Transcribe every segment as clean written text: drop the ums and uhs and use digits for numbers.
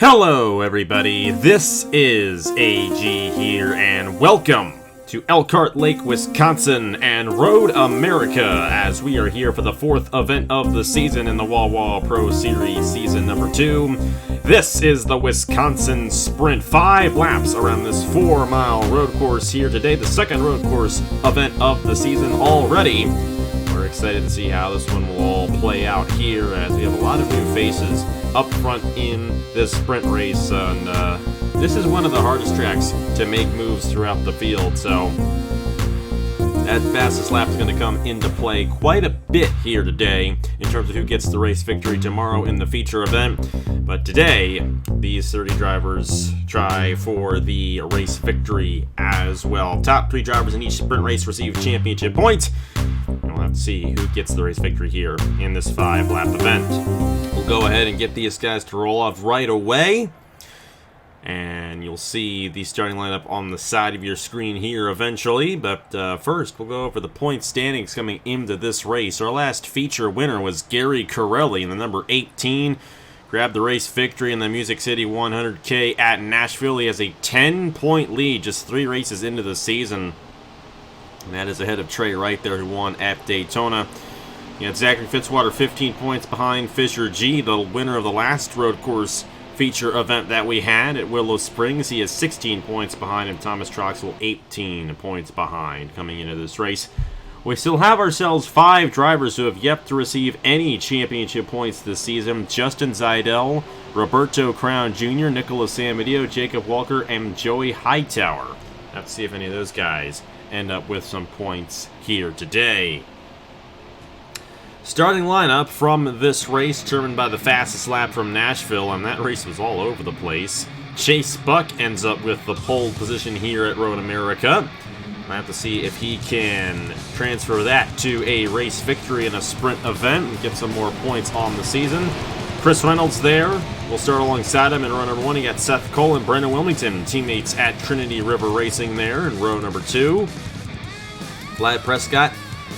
Hello everybody, this is AG here, and welcome to Elkhart Lake, Wisconsin, and Road America, as we are here for the fourth event of the season in the Wawa Pro Series Season number 2. This is the Wisconsin Sprint, 5 laps around this 4-mile road course here today, the second road course event of the season already. We're excited to see how this one will all play out here, as we have a lot of new faces up front in this sprint race, and this is one of the hardest tracks to make moves throughout the field, so that fastest lap is going to come into play quite a bit here today in terms of who gets the race victory tomorrow in the feature event. But today, these 30 drivers try for the race victory as well. Top 3 drivers in each sprint race receive championship points. We'll have to see who gets the race victory here in this 5-lap event. We'll go ahead and get these guys to roll off right away. And you'll see the starting lineup on the side of your screen here eventually. But first, we'll go over the point standings coming into this race. Our last feature winner was Gary Corelli in the number 18. Grabbed the race victory in the Music City 100K at Nashville. He has a 10-point lead just 3 races into the season. And that is ahead of Trey Wright there, who won at Daytona. You had Zachary Fitzwater 15 points behind Fisher G, the winner of the last road course feature event that we had at Willow Springs. He has 16 points behind him. Thomas Troxell 18 points behind coming into this race. We still have ourselves 5 drivers who have yet to receive any championship points this season. Justin Zeidel, Roberto Crown Jr., Nicholas Samadio, Jacob Walker, and Joey Hightower. Have to see if any of those guys end up with some points here today. Starting lineup from this race, determined by the fastest lap from Nashville, and that race was all over the place. Chase Buck ends up with the pole position here at Road America. I have to see if he can transfer that to a race victory in a sprint event and get some more points on the season. Chris Reynolds there. We'll start alongside him in row number 1. You got Seth Cole and Brendan Wilmington, teammates at Trinity River Racing there in row number 2. Vlad Prescott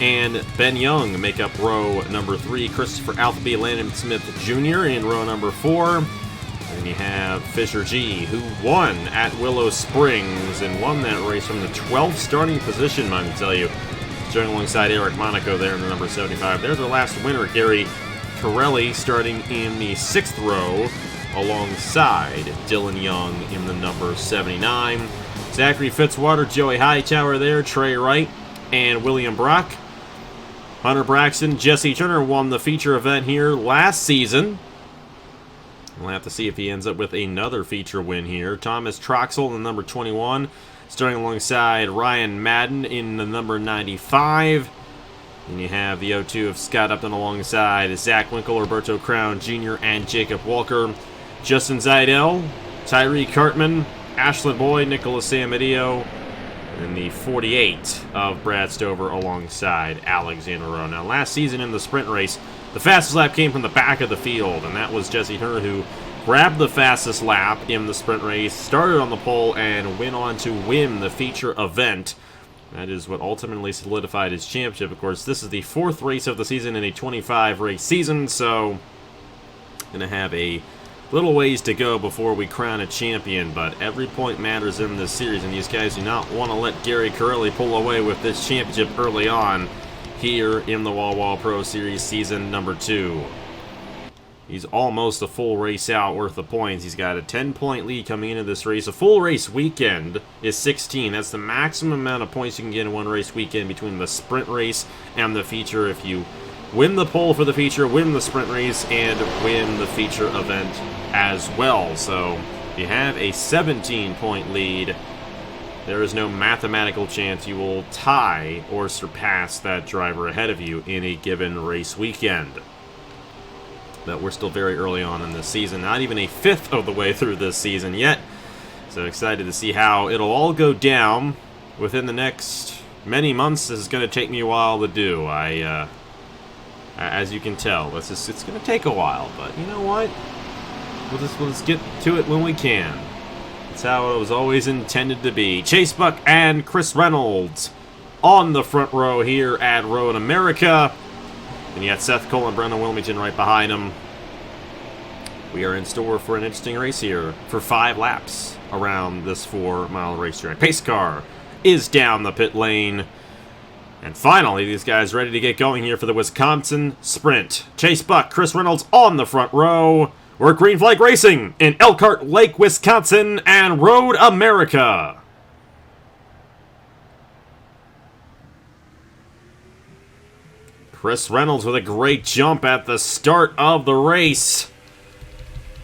and Ben Young make up row number 3. Christopher Altheby, Landon Smith Jr. in row number 4. And you have Fisher G, who won at Willow Springs and won that race from the 12th starting position, I can tell you. Starting alongside Eric Monaco there in the number 75. There's our last winner, Gary Corelli, starting in the 6th row alongside Dylan Young in the number 79. Zachary Fitzwater, Joey Hightower there, Trey Wright, and William Brock. Hunter Braxton, Jesse Turner won the feature event here last season. We'll have to see if he ends up with another feature win here. Thomas Troxell in the number 21, starting alongside Ryan Madden in the number 95. And you have the 0-2 of Scott Upton alongside Zach Winkle, Roberto Crown Jr., and Jacob Walker. Justin Zeidel, Tyree Cartman, Ashlyn Boyd, Nicholas Samadio, and the 48 of Brad Stover alongside Alexander Rowe. Now, last season in the sprint race, the fastest lap came from the back of the field, and that was Jesse Turner, who grabbed the fastest lap in the sprint race, started on the pole, and went on to win the feature event. That is what ultimately solidified his championship. Of course, this is the 4th race of the season in a 25-race season, so going to have a little ways to go before we crown a champion, but every point matters in this series, and these guys do not want to let Gary Corelli pull away with this championship early on here in the Wawa Pro Series Season number 2. He's almost a full race out worth of points. He's got a 10-point lead coming into this race. A full race weekend is 16. That's the maximum amount of points you can get in one race weekend between the sprint race and the feature. If you win the pole for the feature, win the sprint race, and win the feature event as well. So if you have a 17-point lead, there is no mathematical chance you will tie or surpass that driver ahead of you in a given race weekend. But we're still very early on in this season, not even a fifth of the way through this season yet. So excited to see how it'll all go down within the next many months. This is going to take me a while to do. As you can tell, it's going to take a while, but you know what? We'll just get to it when we can. That's how it was always intended to be. Chase Buck and Chris Reynolds on the front row here at Road America. And you got Seth Cole and Brendan Wilmington right behind him. We are in store for an interesting race here for 5 laps around this 4-mile racetrack. Pace car is down the pit lane. And finally, these guys ready to get going here for the Wisconsin Sprint. Chase Buck, Chris Reynolds on the front row. We're Green Flag Racing in Elkhart Lake, Wisconsin, and Road America. Chris Reynolds with a great jump at the start of the race.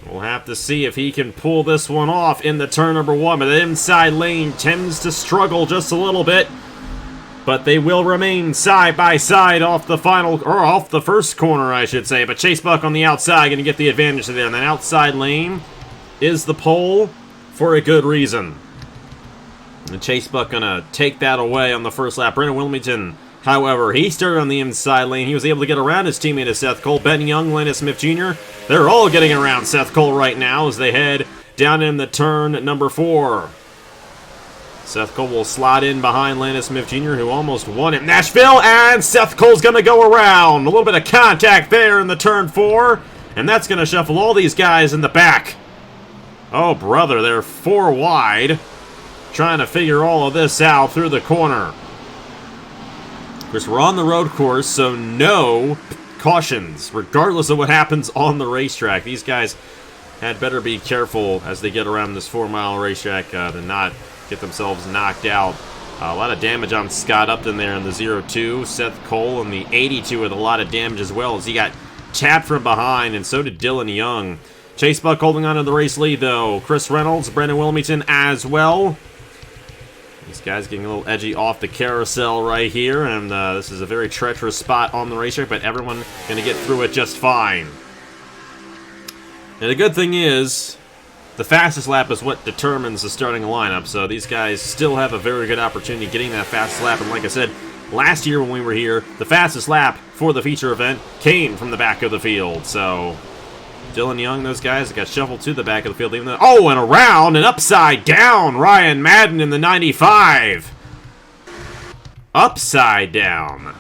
We'll have to see if he can pull this one off in the turn number 1, but the inside lane tends to struggle just a little bit. But they will remain side by side off the off the first corner, I should say. But Chase Buck on the outside going to get the advantage there. And that outside lane is the pole for a good reason. And Chase Buck going to take that away on the first lap. Brendan Wilmington, however, he started on the inside lane. He was able to get around his teammate Seth Cole. Ben Young, Landis Smith Jr., they're all getting around Seth Cole right now as they head down in the turn number 4. Seth Cole will slide in behind Landis Smith Jr., who almost won at Nashville, and Seth Cole's going to go around. A little bit of contact there in the turn 4, and that's going to shuffle all these guys in the back. Oh, brother, they're 4 wide, trying to figure all of this out through the corner. Of course, we're on the road course, so no cautions, regardless of what happens on the racetrack. These guys had better be careful as they get around this 4-mile racetrack to not get themselves knocked out. A lot of damage on Scott Upton there in the 0-2. Seth Cole in the 82 with a lot of damage as well as he got tapped from behind, and so did Dylan Young. Chase Buck holding on to the race lead, though. Chris Reynolds, Brendan Wilmington as well. These guys getting a little edgy off the carousel right here, and this is a very treacherous spot on the racetrack, but everyone going to get through it just fine. And the good thing is, the fastest lap is what determines the starting lineup, so these guys still have a very good opportunity getting that fastest lap. And like I said, last year when we were here, the fastest lap for the feature event came from the back of the field. So Dylan Young, those guys got shuffled to the back of the field. Even though, oh, and around and upside down, Ryan Madden in the 95. Upside down.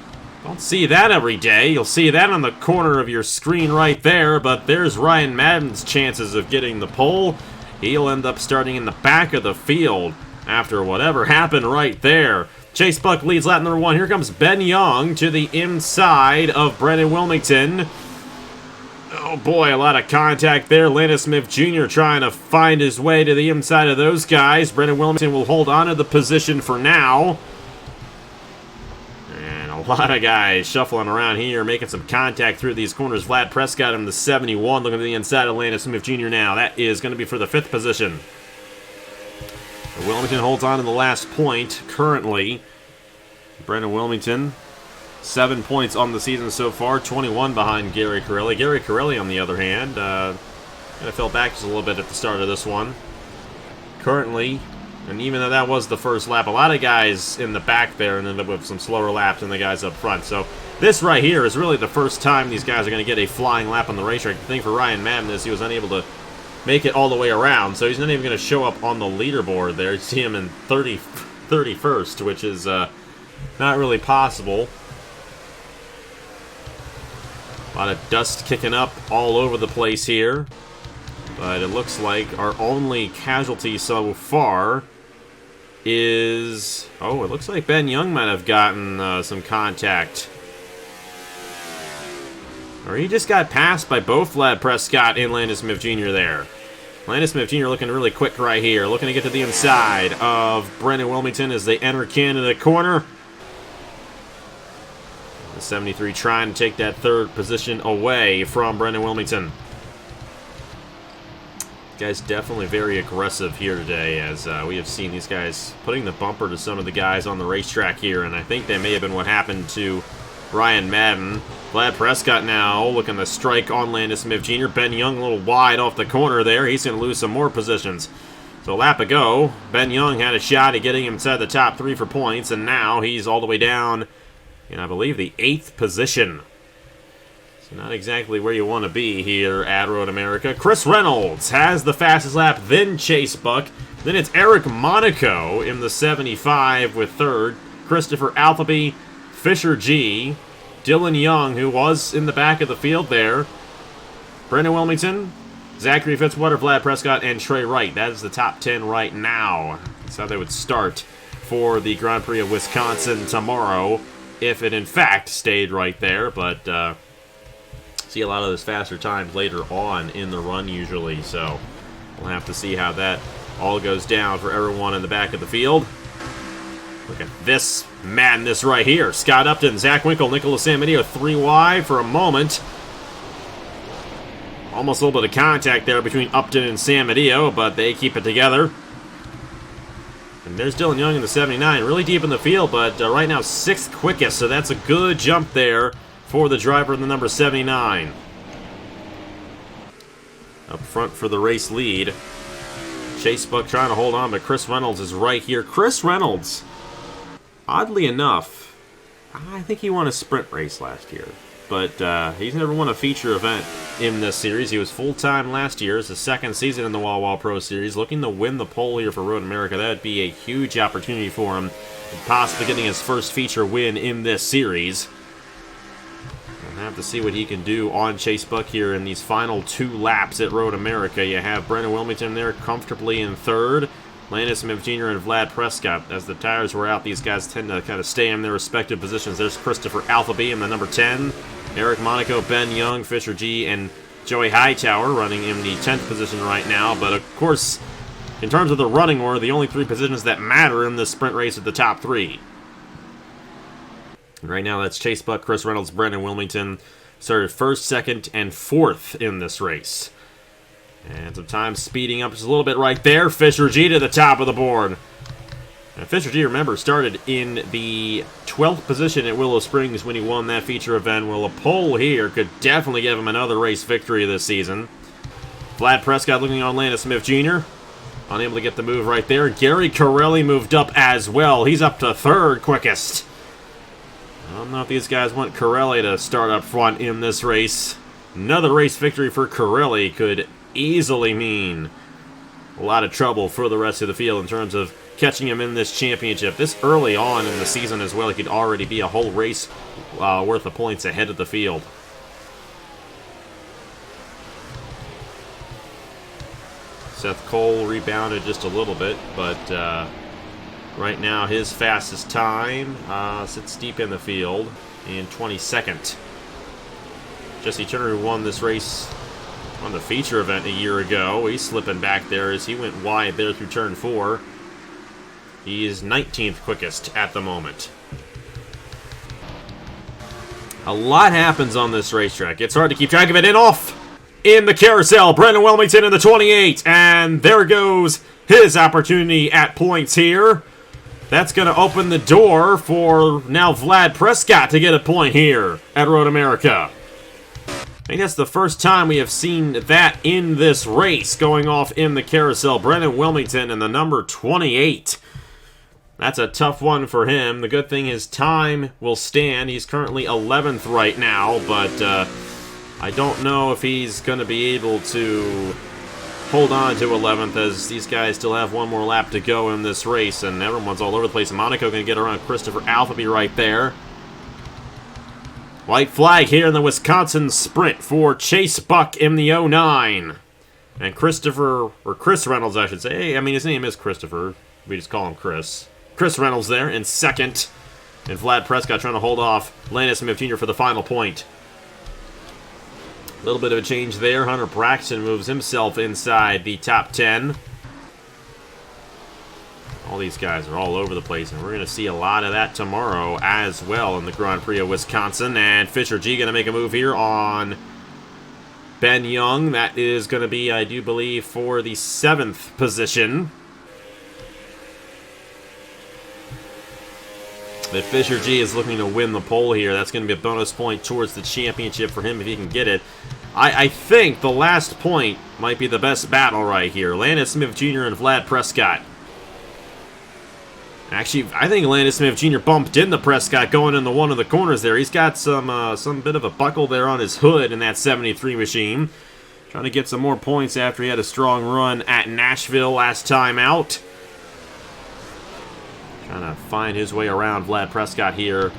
Don't see that every day. You'll see that on the corner of your screen right there, but there's Ryan Madden's chances of getting the pole. He'll end up starting in the back of the field after whatever happened right there. Chase Buck leads lap number 1. Here comes Ben Young to the inside of Brendan Wilmington. Oh boy, a lot of contact there. Landis Smith Jr. trying to find his way to the inside of those guys. Brendan Wilmington will hold on to the position for now. A lot of guys shuffling around here, making some contact through these corners. Vlad Prescott in the 71, looking to the inside of Landis Smith Jr. now. That is going to be for the 5th position. Wilmington holds on to the last point currently. Brendan Wilmington, 7 points on the season so far, 21 behind Gary Corelli. Gary Corelli, on the other hand, kind of fell back just a little bit at the start of this one. Currently, and even though that was the first lap, a lot of guys in the back there ended up with some slower laps than the guys up front. So this right here is really the first time these guys are going to get a flying lap on the racetrack. The thing for Ryan Madden is he was unable to make it all the way around, so he's not even going to show up on the leaderboard there. You see him in 31st, which is not really possible. A lot of dust kicking up all over the place here. But it looks like our only casualty so far is... oh, it looks like Ben Young might have gotten some contact. Or he just got passed by both Vlad Prescott and Landis Smith Jr. there. Landis Smith Jr. looking really quick right here. Looking to get to the inside of Brendan Wilmington as they enter Canada corner. The 73 trying to take that 3rd position away from Brendan Wilmington. Guys definitely very aggressive here today, as we have seen these guys putting the bumper to some of the guys on the racetrack here, and I think that may have been what happened to Ryan Madden. Vlad Prescott now looking to strike on Landis Smith Jr. Ben Young a little wide off the corner there. He's going to lose some more positions. So a lap ago, Ben Young had a shot at getting inside the top 3 for points, and now he's all the way down in, I believe, the 8th position. So not exactly where you want to be here at Road America. Chris Reynolds has the fastest lap, then Chase Buck. Then it's Eric Monaco in the 75 with 3rd. Christopher Altheby, Fisher G, Dylan Young, who was in the back of the field there. Brendan Wilmington, Zachary Fitzwater, Vlad Prescott, and Trey Wright. That is the top 10 right now. That's how they would start for the Grand Prix of Wisconsin tomorrow, if it in fact stayed right there. But see a lot of those faster times later on in the run usually, so we'll have to see how that all goes down for everyone in the back of the field. Look at this madness right here. Scott Upton, Zach Winkle, Nicholas Samedeo, 3 wide for a moment. Almost a little bit of contact there between Upton and Samedeo, but they keep it together. And there's Dylan Young in the 79, really deep in the field, but right now 6th quickest, so that's a good jump there for the driver in the number 79. Up front for the race lead. Chase Buck trying to hold on, but Chris Reynolds is right here. Chris Reynolds, oddly enough, I think he won a sprint race last year, but he's never won a feature event in this series. He was full-time last year. It's his 2nd season in the Wawa Pro Series. Looking to win the pole here for Road America. That would be a huge opportunity for him, and possibly getting his first feature win in this series. We'll have to see what he can do on Chase Buck here in these final 2 laps at Road America. You have Brendan Wilmington there comfortably in 3rd. Landon Smith Jr. and Vlad Prescott. As the tires were out, these guys tend to kind of stay in their respective positions. There's Christopher Alphaby in the number 10. Eric Monaco, Ben Young, Fisher G, and Joey Hightower running in the 10th position right now. But, of course, in terms of the running order, the only 3 positions that matter in this sprint race are the top 3. Right now, that's Chase Buck, Chris Reynolds, Brendan Wilmington. Started 1st, 2nd, and 4th in this race. And some time speeding up just a little bit right there. Fisher G to the top of the board. And Fisher G, remember, started in the 12th position at Willow Springs when he won that feature event. Well, a pole here could definitely give him another race victory this season. Vlad Prescott looking on Landon Smith Jr. Unable to get the move right there. Gary Corelli moved up as well. He's up to 3rd quickest. I don't know if these guys want Corelli to start up front in this race. Another race victory for Corelli could easily mean a lot of trouble for the rest of the field in terms of catching him in this championship. This early on in the season as well, he could already be a whole race worth of points ahead of the field. Seth Cole rebounded just a little bit, but right now his fastest time sits deep in the field in 22nd. Jesse Turner, who won this race on the feature event a year ago, he's slipping back there as he went wide there through turn 4. He is 19th quickest at the moment. A lot happens on this racetrack. It's hard to keep track of it. And off in the carousel, Brendan Wilmington in the 28. And there goes his opportunity at points here. That's going to open the door for now Vlad Prescott to get a point here at Road America. I think that's the first time we have seen that in this race, going off in the carousel. Brendan Wilmington in the number 28. That's a tough one for him. The good thing is time will stand. He's currently 11th right now, but I don't know if he's going to be able to hold on to 11th, as these guys still have one more lap to go in this race, and everyone's all over the place. Monaco going to get around Christopher Alphaby right there. White flag here in the Wisconsin Sprint for Chase Buck in the 09. And Chris Reynolds, I should say. I mean, his name is Christopher. We just call him Chris. Chris Reynolds there in 2nd. And Vlad Prescott trying to hold off Landon Smith Jr. for the final point. A little bit of a change there. Hunter Braxton moves himself inside the top 10. All these guys are all over the place, and we're going to see a lot of that tomorrow as well in the Grand Prix of Wisconsin. And Fisher G going to make a move here on Ben Young. That is going to be, I do believe, for the 7th position. But Fisher G is looking to win the pole here. That's going to be a bonus point towards the championship for him if he can get it. I think the last point might be the best battle right here. Landon Smith Jr. and Vlad Prescott. Actually, I think Landon Smith Jr. bumped into Prescott going into one of the corners there. He's got some bit of a buckle there on his hood in that 73 machine. Trying to get some more points after he had a strong run at Nashville last time out. Trying to find his way around Vlad Prescott here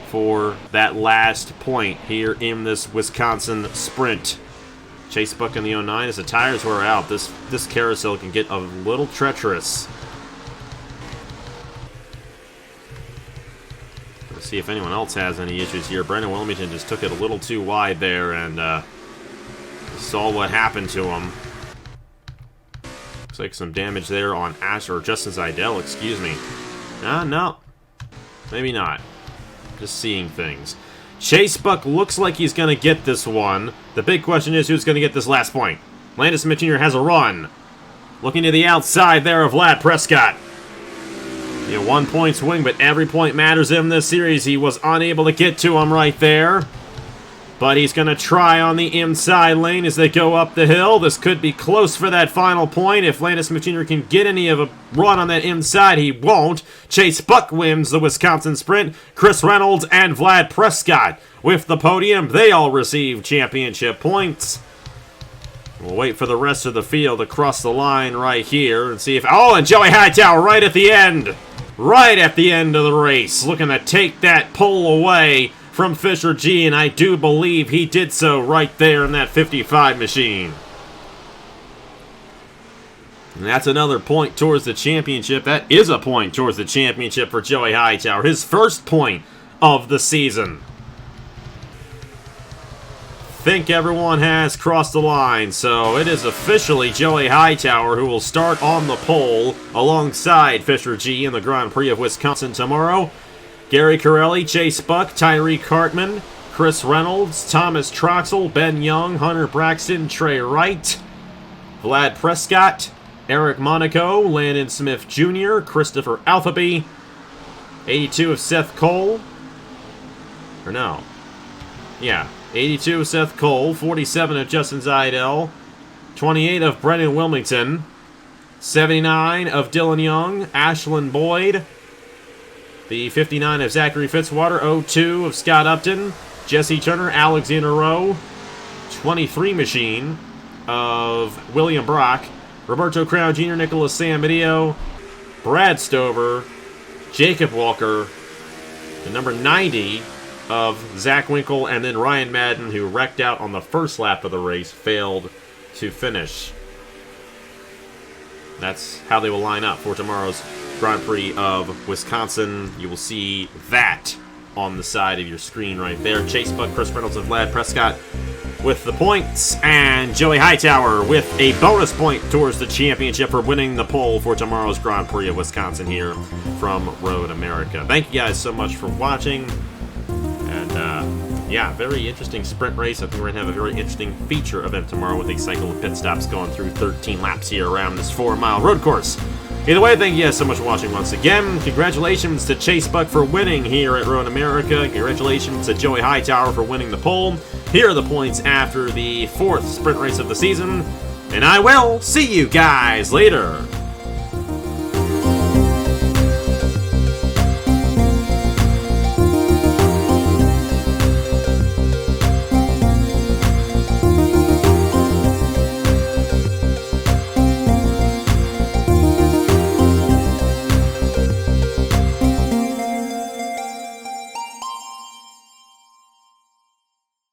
for that last point here in this Wisconsin Sprint. Chase Buck in the 09 as the tires wear out. This carousel can get a little treacherous. Let's see if anyone else has any issues here. Brendan Wilmington just took it a little too wide there and saw what happened to him. Looks like some damage there on Justin Seidel, excuse me. No. Maybe not. Just seeing things. Chase Buck looks like he's going to get this one. The big question is who's going to get this last point. Landon Smith Jr. has a run. Looking to the outside there of Vlad Prescott. 1 point swing, but every point matters in this series. He was unable to get to him right there. But he's going to try on the inside lane as they go up the hill. This could be close for that final point. If Landon Smith Jr. can get any of a run on that inside, he won't. Chase Buck wins the Wisconsin Sprint. Chris Reynolds and Vlad Prescott with the podium. They all receive championship points. We'll wait for the rest of the field to cross the line right here and see if... Oh, and Joey Hightower right at the end. Right at the end of the race. Looking to take that pole away from Fisher G, and I do believe he did so right there in that 55 machine. And that's another point towards the championship. That is a point towards the championship for Joey Hightower. His first point of the season. Think everyone has crossed the line, so it is officially Joey Hightower who will start on the pole alongside Fisher G in the Grand Prix of Wisconsin tomorrow. Gary Corelli, Chase Buck, Tyreek Hartman, Chris Reynolds, Thomas Troxel, Ben Young, Hunter Braxton, Trey Wright, Vlad Prescott, Eric Monaco, Landon Smith Jr., Christopher Alphaby, 82 of Seth Cole, or no, yeah, 82 of Seth Cole, 47 of Justin Seidel, 28 of Brendan Wilmington, 79 of Dylan Young, Ashlyn Boyd, the 59 of Zachary Fitzwater, 02 of Scott Upton, Jesse Turner, Alexander Rowe, 23 machine of William Brock, Roberto Crown Jr., Nicholas Sambidio, Brad Stover, Jacob Walker, the number 90 of Zach Winkle, and then Ryan Madden, who wrecked out on the first lap of the race, failed to finish. That's how they will line up for tomorrow's Grand Prix of Wisconsin. You will see that on the side of your screen right there. Chase Buck, Chris Reynolds, and Vlad Prescott with the points, and Joey Hightower with a bonus point towards the championship for winning the pole for tomorrow's Grand Prix of Wisconsin here from Road America. Thank you guys so much for watching, and yeah, very interesting sprint race. I think we're going to have a very interesting feature event tomorrow with a cycle of pit stops going through 13 laps here around this 4-mile road course. Either way, thank you guys so much for watching once again. Congratulations to Chase Buck for winning here at Road America. Congratulations to Joey Hightower for winning the pole. Here are the points after the 4th sprint race of the season. And I will see you guys later.